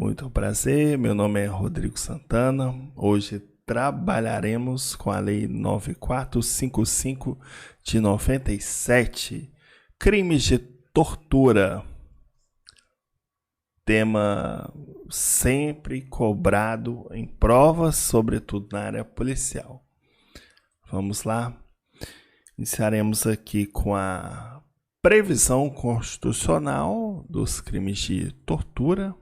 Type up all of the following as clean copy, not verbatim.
Muito prazer, meu nome é Rodrigo Santana. Hoje trabalharemos com a Lei 9455 de 97, crimes de tortura. Tema sempre cobrado em provas, sobretudo na área policial. Vamos lá. Iniciaremos aqui com a previsão constitucional dos crimes de tortura.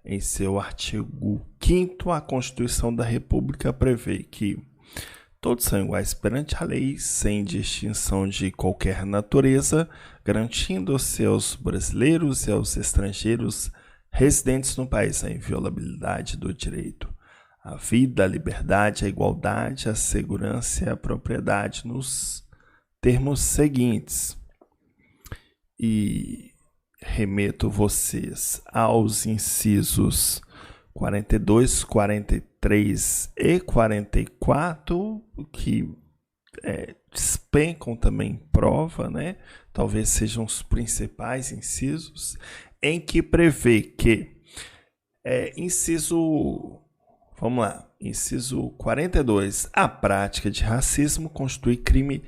Em seu artigo 5º, a Constituição da República prevê que todos são iguais perante a lei, sem distinção de qualquer natureza, garantindo aos seus brasileiros e aos estrangeiros residentes no país a inviolabilidade do direito à vida, à liberdade, à igualdade, à segurança e à propriedade nos termos seguintes. E remeto vocês aos incisos 42, 43 e 44, que despencam também prova, né? Talvez sejam os principais incisos, em que prevê que inciso 42, a prática de racismo constitui crime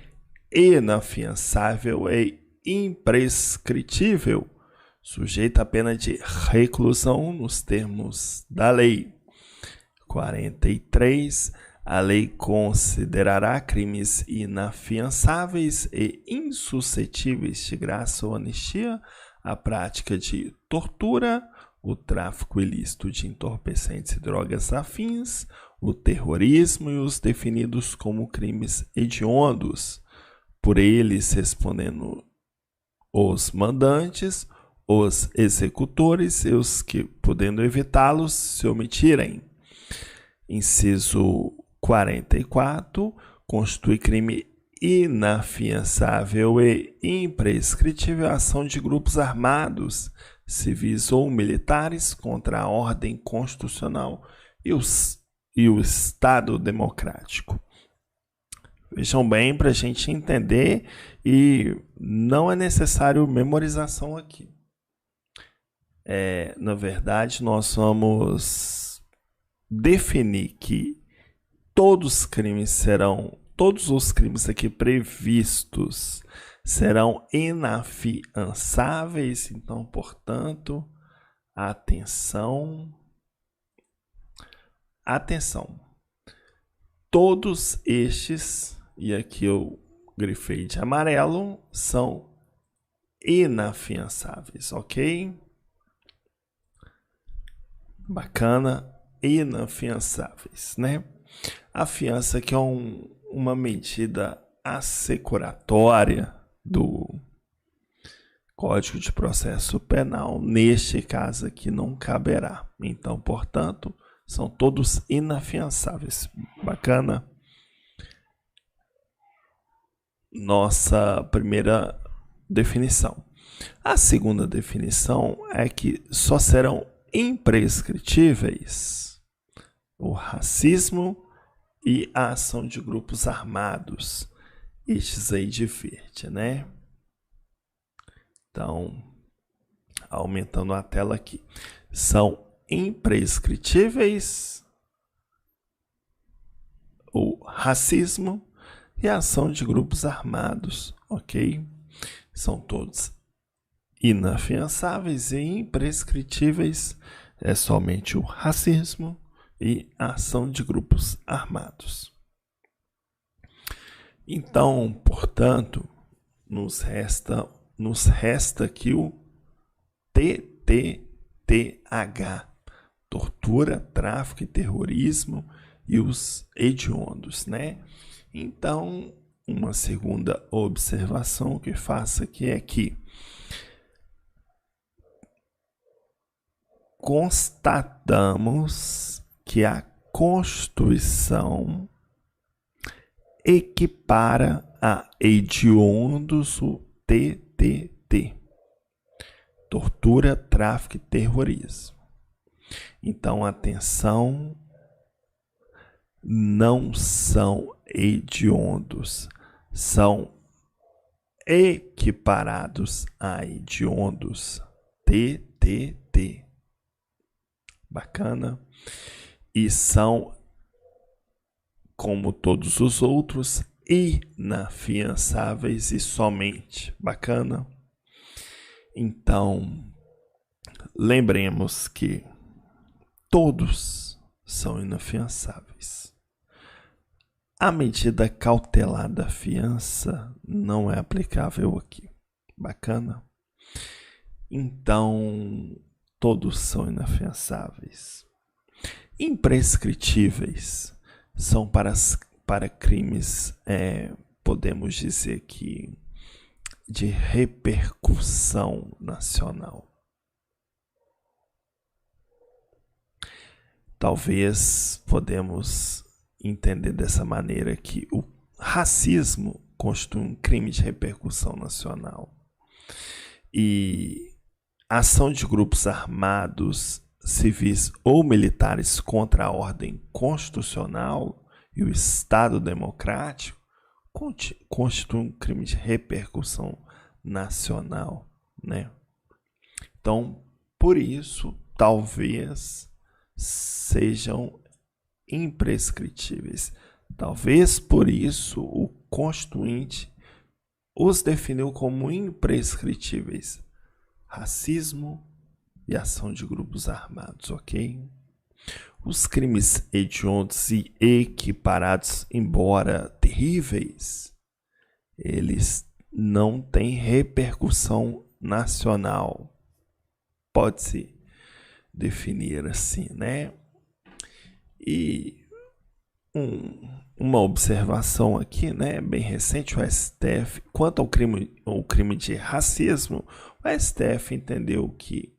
inafiançável e imprescritível, sujeita à pena de reclusão nos termos da lei. 43. A lei considerará crimes inafiançáveis e insuscetíveis de graça ou anistia a prática de tortura, o tráfico ilícito de entorpecentes e drogas afins, o terrorismo e os definidos como crimes hediondos, por eles respondendo os mandantes, os executores e os que, podendo evitá-los, se omitirem. Inciso 44. Constitui crime inafiançável e imprescritível a ação de grupos armados, civis ou militares, contra a ordem constitucional e o Estado democrático. Vejam bem, para a gente entender, e não é necessário memorização aqui. Na verdade, nós vamos definir que todos os crimes aqui previstos serão inafiançáveis. Então, portanto, atenção. Todos estes, e aqui eu grifei de amarelo, são inafiançáveis, ok? Bacana, inafiançáveis, né? A fiança que é uma medida assecuratória do Código de Processo Penal. Neste caso aqui não caberá. Então, portanto, são todos inafiançáveis. Bacana? Nossa primeira definição. A segunda definição é que só serão imprescritíveis o racismo e a ação de grupos armados. Estes aí de verde, né? Então, aumentando a tela aqui. São imprescritíveis o racismo e a ação de grupos armados, ok? São todos inafiançáveis e imprescritíveis, é somente o racismo e a ação de grupos armados. Então, portanto, nos resta aqui o TTTH, tortura, tráfico e terrorismo e os hediondos, né? Então, uma segunda observação que faço aqui é que constatamos que a Constituição equipara a hediondos o TTT, tortura, tráfico e terrorismo. Então, atenção, não são hediondos, são equiparados a hediondos, TTT, Bacana. E são, como todos os outros, inafiançáveis e somente. Bacana. Então, lembremos que todos são inafiançáveis. A medida cautelar da fiança não é aplicável aqui. Bacana? Então, todos são inafiançáveis. Imprescritíveis são para crimes, podemos dizer que, de repercussão nacional. Talvez podemos entender dessa maneira que o racismo constitui um crime de repercussão nacional. E a ação de grupos armados, civis ou militares contra a ordem constitucional e o Estado democrático constitui um crime de repercussão nacional, né? Então, por isso, talvez sejam imprescritíveis. Talvez por isso o Constituinte os definiu como imprescritíveis: racismo e ação de grupos armados, ok? Os crimes hediondos e equiparados, embora terríveis, eles não têm repercussão nacional. Pode-se definir assim, né? E uma observação aqui, né, bem recente, o STF, quanto ao crime de racismo, o STF entendeu que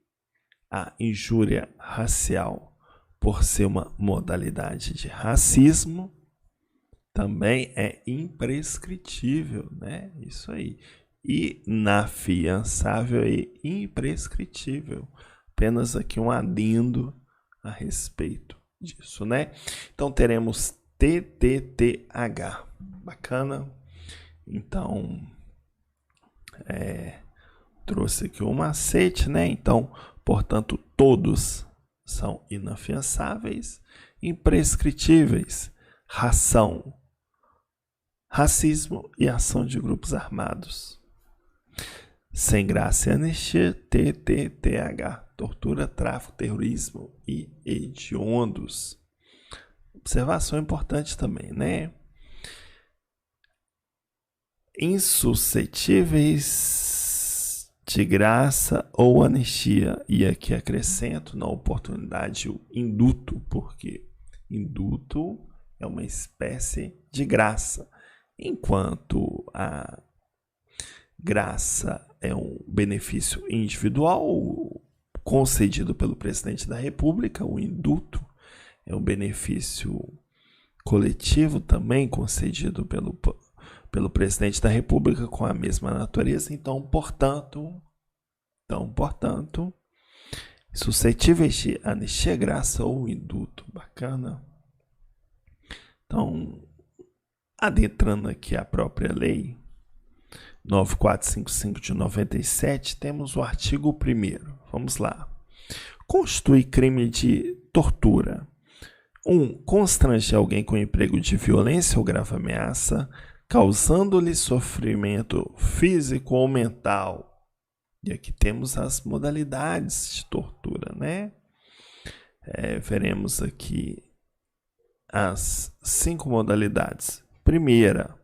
a injúria racial, por ser uma modalidade de racismo, também é imprescritível, né? Isso aí. Inafiançável e imprescritível. Apenas aqui um adendo a respeito disso, né? Então teremos TTTH. Bacana? Então, trouxe aqui um macete, né? Então, portanto, todos são inafiançáveis, imprescritíveis, racismo e ação de grupos armados. Sem graça e anistia, TTTH, tortura, tráfico, terrorismo e hediondos. Observação importante também, né? Insuscetíveis de graça ou anistia. E aqui acrescento na oportunidade o induto, porque induto é uma espécie de graça, enquanto a graça é um benefício individual concedido pelo presidente da República. O induto é um benefício coletivo também concedido pelo presidente da República com a mesma natureza. Então, portanto, suscetíveis de anistia, graça ou induto. Bacana? Então, adentrando aqui a própria lei 9455 de 97, temos o artigo 1º. Vamos lá. Constitui crime de tortura: 1. Constranger alguém com emprego de violência ou grave ameaça, causando-lhe sofrimento físico ou mental. E aqui temos as modalidades de tortura, né? Veremos aqui as 5 modalidades. Primeira,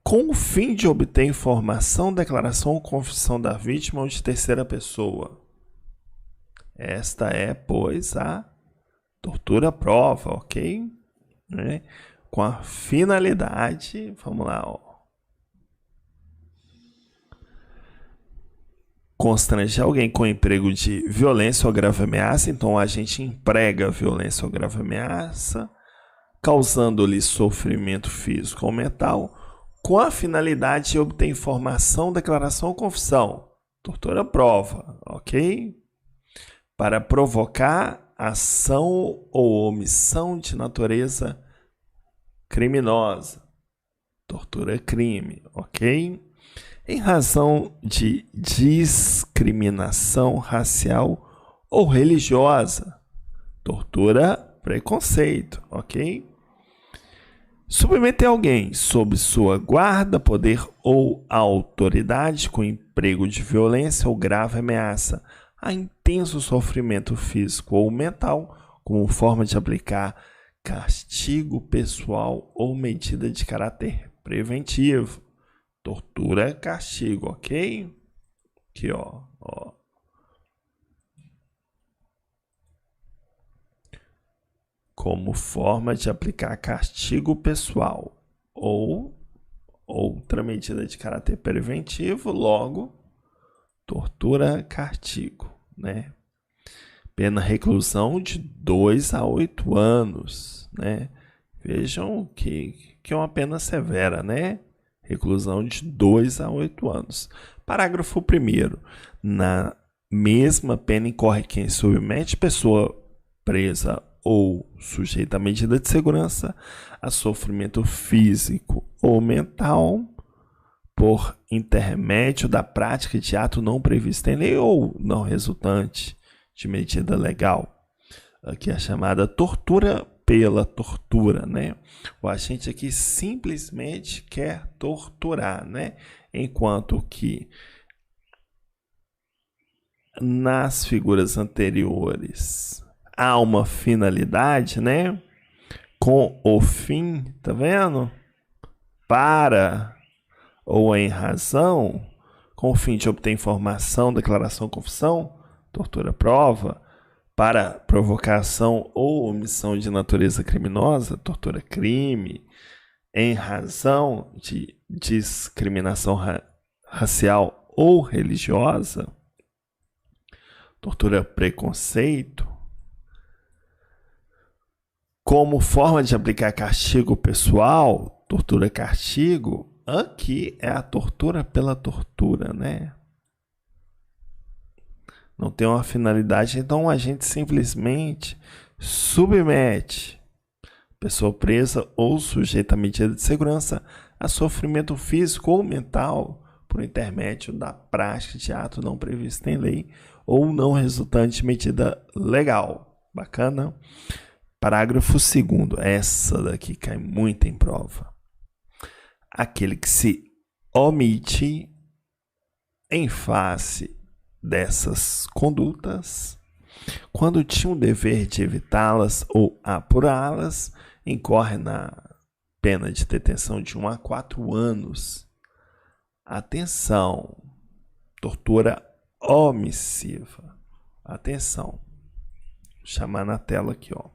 com o fim de obter informação, declaração ou confissão da vítima ou de terceira pessoa. Esta é, pois, a tortura prova, ok? Né? Com a finalidade, vamos lá, ó. Constranger alguém com emprego de violência ou grave ameaça, então a gente emprega violência ou grave ameaça, causando-lhe sofrimento físico ou mental, com a finalidade de obter informação, declaração ou confissão. Tortura prova, ok? Para provocar ação ou omissão de natureza criminosa. Tortura é crime, ok? Em razão de discriminação racial ou religiosa. Tortura, preconceito, ok? Submeter alguém sob sua guarda, poder ou autoridade com emprego de violência ou grave ameaça a intenso sofrimento físico ou mental, como forma de aplicar castigo pessoal ou medida de caráter preventivo. Tortura é castigo, ok? Aqui, ó. Como forma de aplicar castigo pessoal ou outra medida de caráter preventivo, logo, tortura, castigo, né? Pena reclusão de 2 a 8 anos, né? Vejam que é uma pena severa, né? Reclusão de 2 a 8 anos. Parágrafo 1º. Na mesma pena incorre quem submete pessoa presa ou sujeita a medida de segurança a sofrimento físico ou mental por intermédio da prática de ato não previsto em lei ou não resultante de medida legal. Aqui é a chamada tortura pela tortura, né? O agente aqui simplesmente quer torturar, né? Enquanto que nas figuras anteriores há uma finalidade, né? Com o fim, tá vendo? Para ou em razão, com o fim de obter informação, declaração, confissão, tortura, prova, para provocação ou omissão de natureza criminosa, tortura, crime, em razão de discriminação racial ou religiosa, tortura, preconceito, como forma de aplicar castigo pessoal, tortura, castigo, aqui é a tortura pela tortura, né? Não tem uma finalidade, então a gente simplesmente submete pessoa presa ou sujeita a medida de segurança a sofrimento físico ou mental por intermédio da prática de ato não previsto em lei ou não resultante de medida legal. Bacana? Parágrafo 2º. Essa daqui cai muito em prova. Aquele que se omite em face dessas condutas, quando tinha o dever de evitá-las ou apurá-las, incorre na pena de detenção de 1 a 4 anos. Atenção, tortura omissiva. Atenção, vou chamar na tela aqui, ó.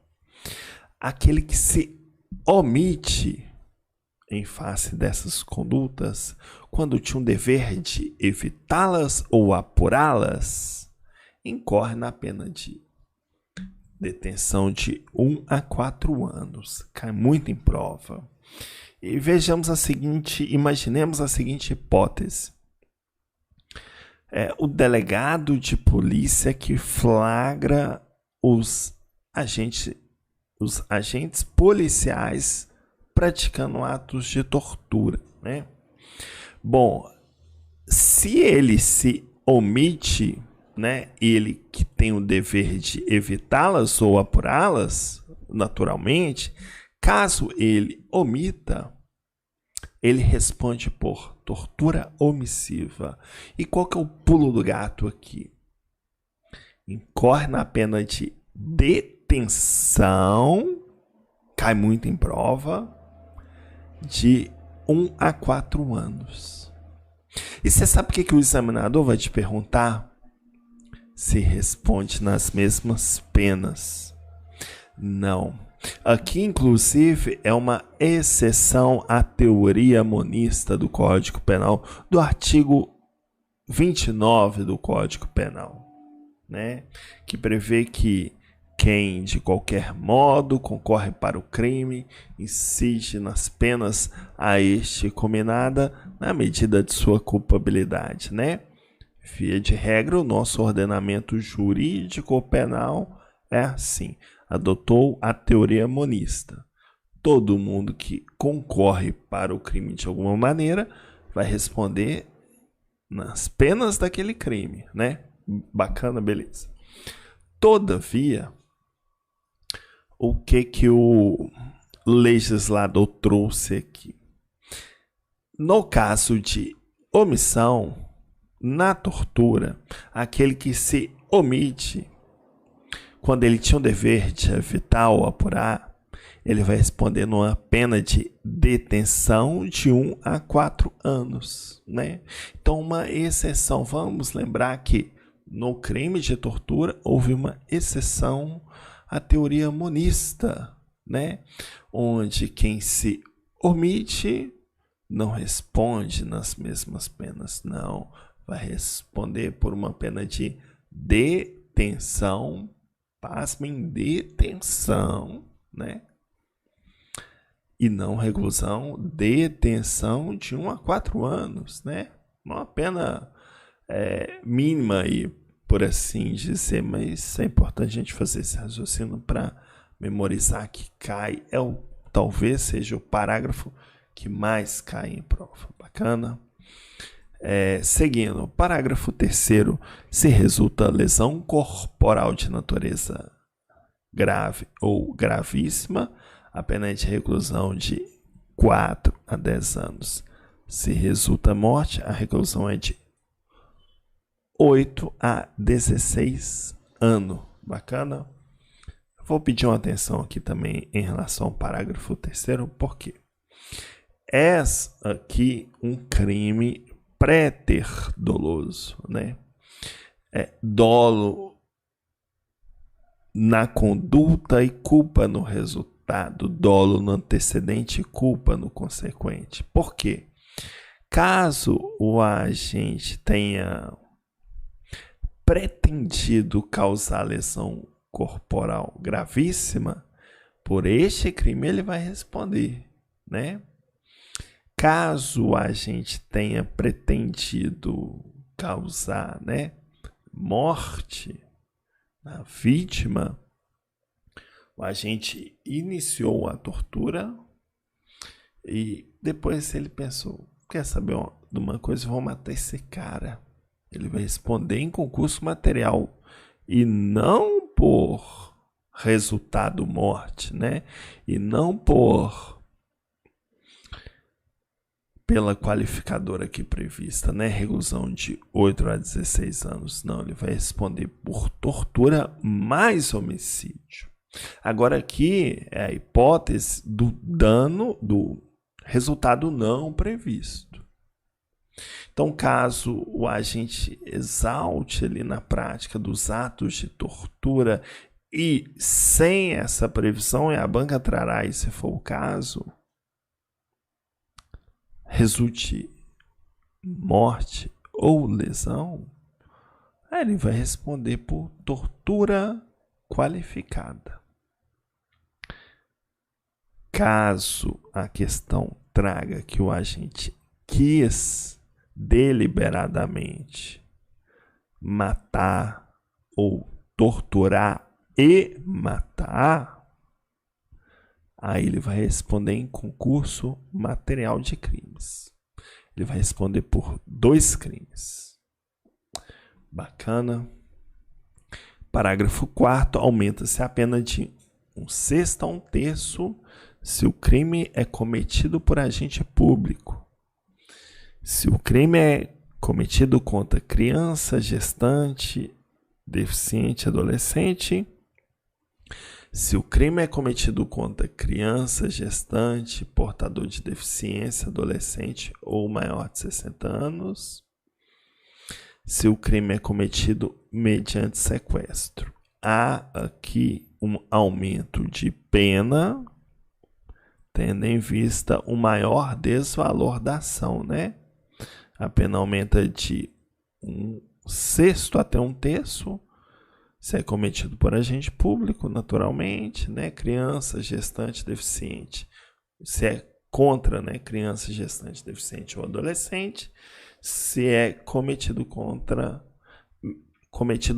Aquele que se omite em face dessas condutas, quando tinha um dever de evitá-las ou apurá-las, incorre na pena de detenção de 1 a 4 anos. Cai muito em prova. E imaginemos a seguinte hipótese. O delegado de polícia que flagra os agentes policiais praticando atos de tortura, né? Bom, se ele se omite, né, ele que tem o dever de evitá-las ou apurá-las, naturalmente, caso ele omita, ele responde por tortura omissiva. E qual que é o pulo do gato aqui? Incorre na pena de detenção, cai muito em prova, de 1 a 4 anos. E você sabe o que o examinador vai te perguntar? Se responde nas mesmas penas. Não. Aqui, inclusive, é uma exceção à teoria monista do Código Penal, do artigo 29 do Código Penal, né? Que prevê que quem, de qualquer modo, concorre para o crime, incide nas penas a este combinada na medida de sua culpabilidade, né? Via de regra, o nosso ordenamento jurídico penal é assim. Adotou a teoria monista. Todo mundo que concorre para o crime de alguma maneira vai responder nas penas daquele crime, né? Bacana, beleza. Todavia, o que o legislador trouxe aqui? No caso de omissão, na tortura, aquele que se omite quando ele tinha o dever de evitar ou apurar, ele vai responder numa pena de detenção de 1 a 4 anos, né? Então, uma exceção. Vamos lembrar que no crime de tortura houve uma exceção à teoria monista, né? Onde quem se omite não responde nas mesmas penas, não. Vai responder por uma pena de detenção, pasmem, detenção, né? E não reclusão, detenção de 1 a 4 anos, né? Uma pena mínima aí, por assim dizer, mas é importante a gente fazer esse raciocínio para memorizar que cai, talvez seja o parágrafo que mais cai em prova. Bacana? Seguindo, parágrafo 3º, se resulta lesão corporal de natureza grave ou gravíssima, a pena é de reclusão de 4 a 10 anos. Se resulta morte, a reclusão é de 8 a 16 anos. Bacana? Vou pedir uma atenção aqui também em relação ao parágrafo 3º, porque é aqui um crime pré-ter-doloso, né? Dolo na conduta e culpa no resultado, dolo no antecedente e culpa no consequente. Por quê? Caso o agente tenha pretendido causar lesão corporal gravíssima, por este crime ele vai responder, né? Caso o agente tenha pretendido causar, né, morte na vítima, o agente iniciou a tortura e depois ele pensou, quer saber de uma coisa, vou matar esse cara. Ele vai responder em concurso material e não por resultado morte, né? E não pela qualificadora aqui prevista, né? Reclusão de 8 a 16 anos. Não, ele vai responder por tortura mais homicídio. Agora aqui é a hipótese do dano, do resultado não previsto. Então, caso o agente exalte ali na prática dos atos de tortura e sem essa previsão, e a banca trará, e se for o caso, resulte morte ou lesão, ele vai responder por tortura qualificada. Caso a questão traga que o agente quis deliberadamente matar ou torturar e matar, aí ele vai responder em concurso material de crimes. Ele vai responder por 2 crimes. Bacana. Parágrafo 4º, aumenta-se a pena de 1/6 a 1/3 se o crime é cometido por agente público. Se o crime é cometido contra criança, gestante, deficiente, adolescente. Se o crime é cometido contra criança, gestante, portador de deficiência, adolescente ou maior de 60 anos. Se o crime é cometido mediante sequestro. Há aqui um aumento de pena, tendo em vista o maior desvalor da ação, né? A pena aumenta de 1/6 até 1/3. Se é cometido por agente público, naturalmente, né? Criança, gestante, deficiente. Se é contra, né? Criança, gestante, deficiente ou adolescente. Se é cometido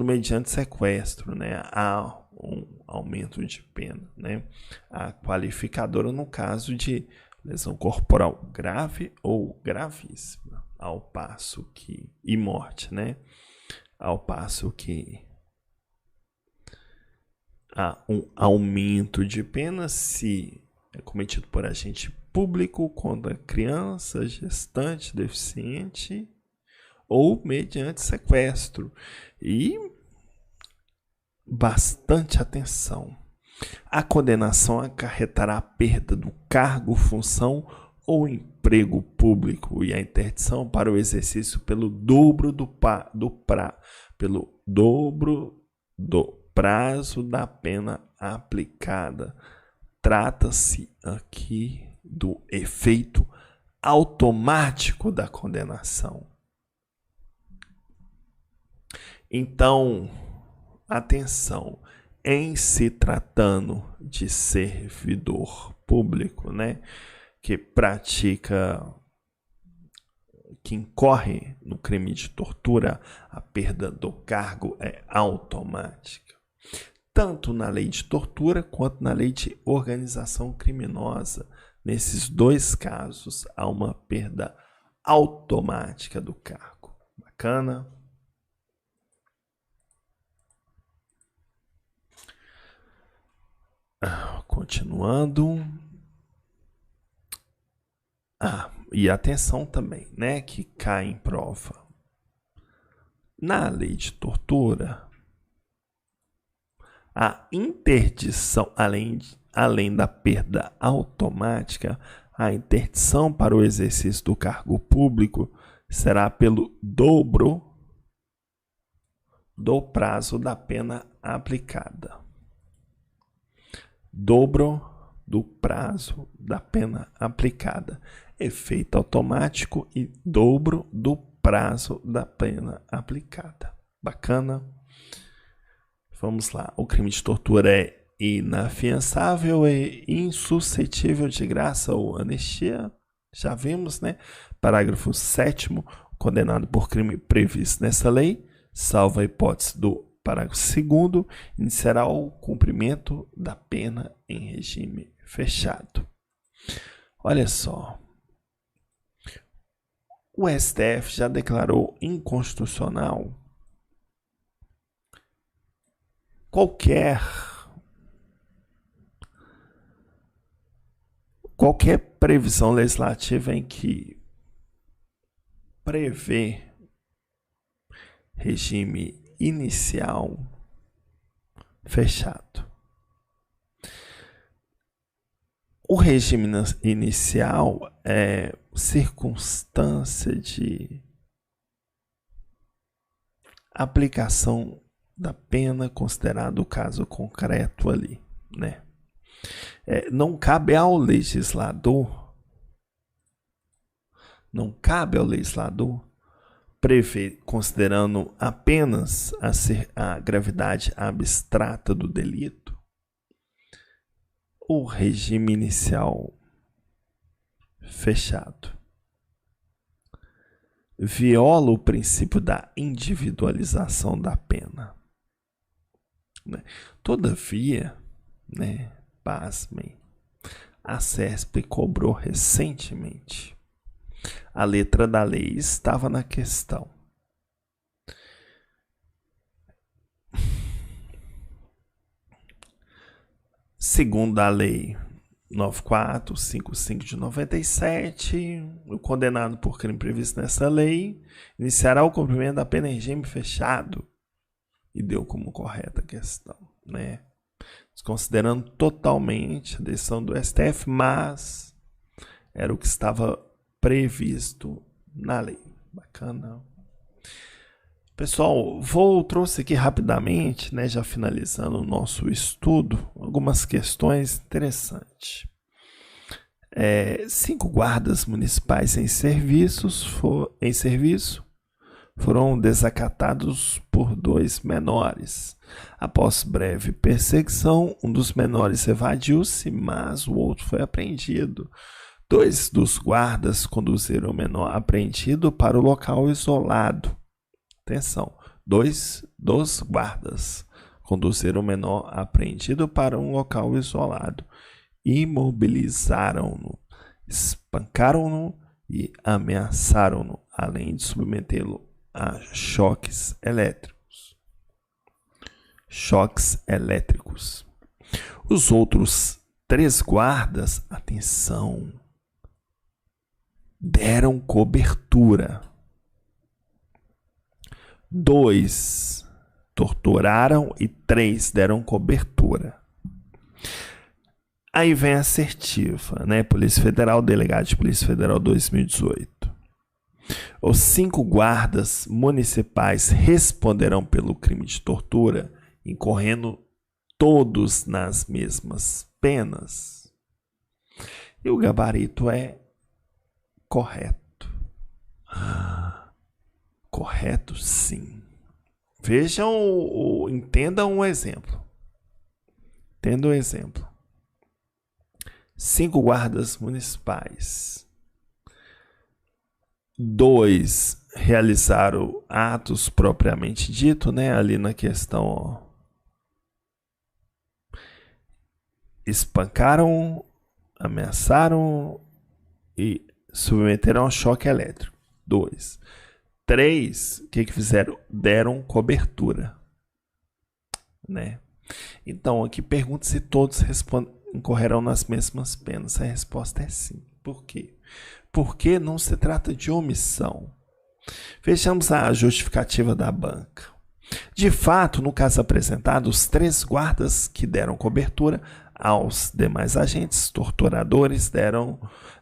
mediante sequestro, né? Há um aumento de pena, né? A qualificadora no caso de lesão corporal grave ou gravíssima, ao passo que e morte, né? Ao passo que há um aumento de pena se é cometido por agente público contra criança, gestante, deficiente ou mediante sequestro. E bastante atenção. A condenação acarretará a perda do cargo, função ou emprego público e a interdição para o exercício pelo dobro do prazo da pena aplicada. Trata-se aqui do efeito automático da condenação. Então, atenção, em se tratando de servidor público, né, que pratica, que incorre no crime de tortura, a perda do cargo é automática. Tanto na lei de tortura quanto na lei de organização criminosa. Nesses dois casos, há uma perda automática do cargo. Bacana? Continuando. E atenção também, né, que cai em prova. Na lei de tortura, a interdição, além da perda automática, a interdição para o exercício do cargo público será pelo dobro do prazo da pena aplicada. Dobro do prazo da pena aplicada. Efeito automático e dobro do prazo da pena aplicada. Bacana? Vamos lá. O crime de tortura é inafiançável e insuscetível de graça ou anistia. Já vimos, né? Parágrafo 7º. Condenado por crime previsto nessa lei, salvo a hipótese do parágrafo 2º, iniciará o cumprimento da pena em regime fechado. Olha só. O STF já declarou inconstitucional qualquer previsão legislativa em que prevê regime inicial fechado. O regime inicial é circunstância de aplicação da pena considerado o caso concreto ali, né? Não cabe ao legislador prever, considerando apenas a gravidade abstrata do delito, o regime inicial fechado. Viola o princípio da individualização da pena. Todavia, pasmem, a CESP cobrou recentemente. A letra da lei estava na questão. Segundo a lei 9455 de 97, o condenado por crime previsto nessa lei iniciará o cumprimento da pena em regime fechado. E deu como correta a questão, né? Desconsiderando totalmente a decisão do STF, mas era o que estava previsto na lei. Bacana. Pessoal, trouxe aqui rapidamente, né, já finalizando o nosso estudo, algumas questões interessantes. 5 guardas municipais em serviço foram desacatados por 2 menores. Após breve perseguição, um dos menores evadiu-se, mas o outro foi apreendido. 2 dos guardas conduziram o menor apreendido para o local isolado. Atenção, 2 dos guardas conduziram o menor apreendido para um local isolado. Imobilizaram-no, espancaram-no e ameaçaram-no, além de submetê-lo a choques elétricos. Os outros 3 guardas, atenção, deram cobertura. 2 torturaram e 3 deram cobertura. Aí vem a assertiva, né? Polícia Federal, Delegado de Polícia Federal 2018. Os 5 guardas municipais responderão pelo crime de tortura, incorrendo todos nas mesmas penas. E o gabarito é correto. Correto, sim. Vejam, entendam um exemplo. Entenda um exemplo. 5 guardas municipais. 2 realizaram atos propriamente dito, né? Ali na questão, ó. Espancaram, ameaçaram e submeteram ao choque elétrico. 2. 3, o que fizeram? Deram cobertura, né? Então, aqui pergunta se todos incorrerão nas mesmas penas. A resposta é sim. Por quê? Porque não se trata de omissão. Vejamos a justificativa da banca. De fato, no caso apresentado, os 3 guardas que deram cobertura aos demais agentes torturadores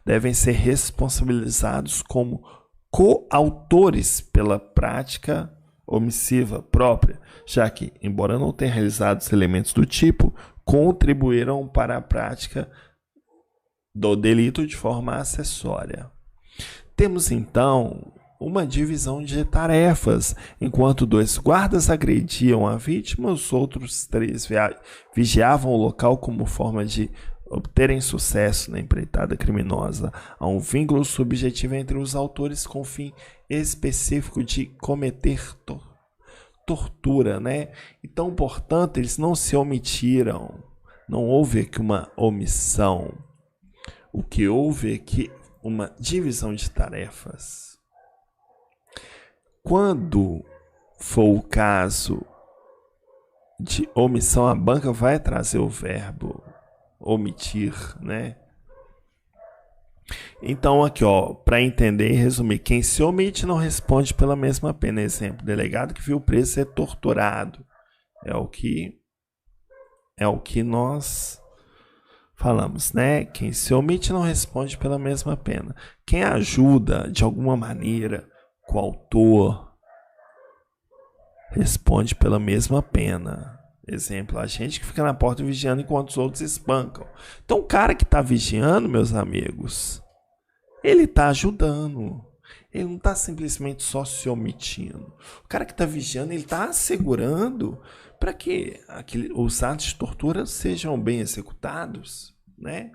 devem ser responsabilizados como coautores pela prática omissiva própria, já que, embora não tenham realizado os elementos do tipo, contribuíram para a prática do delito de forma acessória. Temos então uma divisão de tarefas. Enquanto 2 guardas agrediam a vítima, os outros 3 vigiavam o local como forma de obterem sucesso na empreitada criminosa. Há um vínculo subjetivo entre os autores com o fim específico de cometer tortura, né? Então, portanto, eles não se omitiram. Não houve aqui uma omissão. O que houve é que uma divisão de tarefas. Quando for o caso de omissão, a banca vai trazer o verbo omitir, né? Então aqui, ó, para entender e resumir, quem se omite não responde pela mesma pena. Exemplo, delegado que viu o preso ser torturado. É o que nós falamos, né? Quem se omite não responde pela mesma pena. Quem ajuda de alguma maneira o autor responde pela mesma pena. Exemplo, a gente que fica na porta vigiando enquanto os outros espancam. Então, o cara que está vigiando, meus amigos, ele está ajudando. Ele não está simplesmente só se omitindo. O cara que está vigiando, ele está assegurando para que os atos de tortura sejam bem executados, né?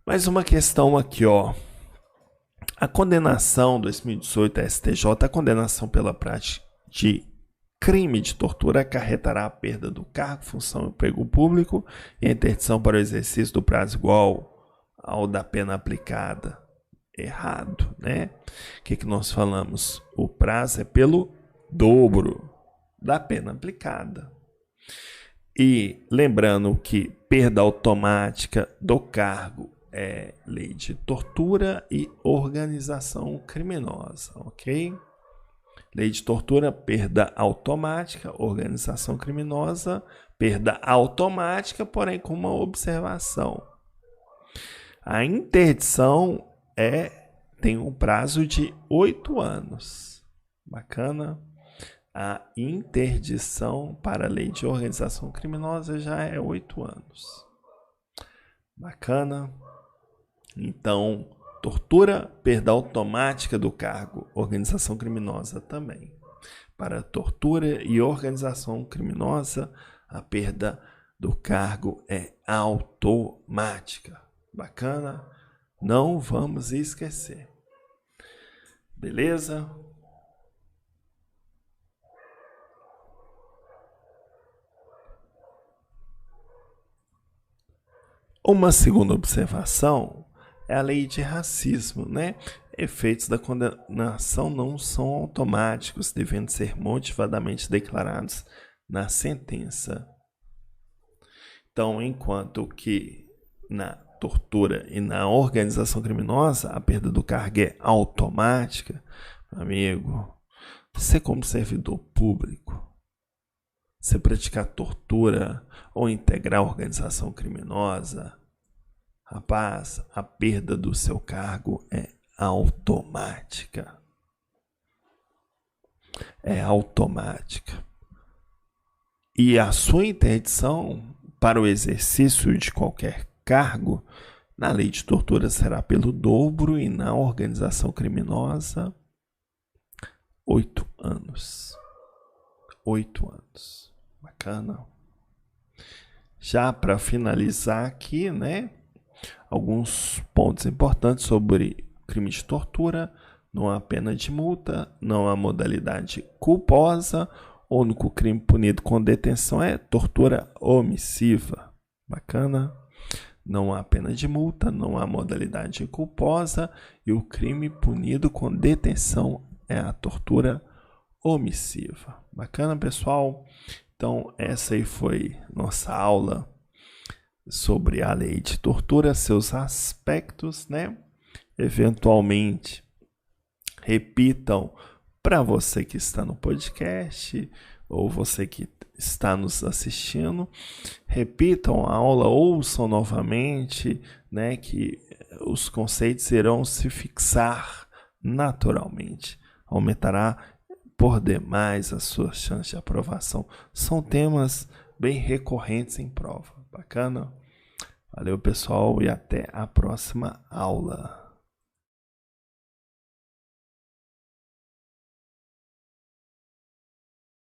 Mais uma questão aqui, ó. A condenação 2018 da STJ, a condenação pela prática de crime de tortura acarretará a perda do cargo, função e emprego público e a interdição para o exercício do prazo igual ao da pena aplicada. Errado, né? O que nós falamos? O prazo é pelo dobro da pena aplicada. E lembrando que perda automática do cargo é lei de tortura e organização criminosa, ok? Lei de tortura, perda automática, organização criminosa, perda automática, porém com uma observação. A interdição tem um prazo de 8 anos. Bacana? A interdição para a lei de organização criminosa já é 8 anos. Bacana? Então, tortura, perda automática do cargo, organização criminosa também. Para tortura e organização criminosa, a perda do cargo é automática. Bacana? Não vamos esquecer. Beleza? Uma segunda observação é a lei de racismo, né? Efeitos da condenação não são automáticos, devendo ser motivadamente declarados na sentença. Então, enquanto que na tortura e na organização criminosa, a perda do cargo é automática, meu amigo, você como servidor público, você praticar tortura ou integrar a organização criminosa, rapaz, a perda do seu cargo é automática. É automática. E a sua interdição para o exercício de qualquer cargo na lei de tortura será pelo dobro e na organização criminosa 8 anos. 8 anos. Bacana. Já para finalizar aqui, né? Alguns pontos importantes sobre crime de tortura. Não há pena de multa, não há modalidade culposa. O único crime punido com detenção é tortura omissiva. Bacana? Não há pena de multa, não há modalidade culposa e o crime punido com detenção é a tortura omissiva. Bacana, pessoal? Então, essa aí foi nossa aula sobre a lei de tortura, seus aspectos, né? Eventualmente, repitam para você que está no podcast ou você que está nos assistindo, repitam a aula, ouçam novamente, né, que os conceitos irão se fixar naturalmente, aumentará por demais a sua chance de aprovação. São temas bem recorrentes em prova. Bacana? Valeu, pessoal, e até a próxima aula.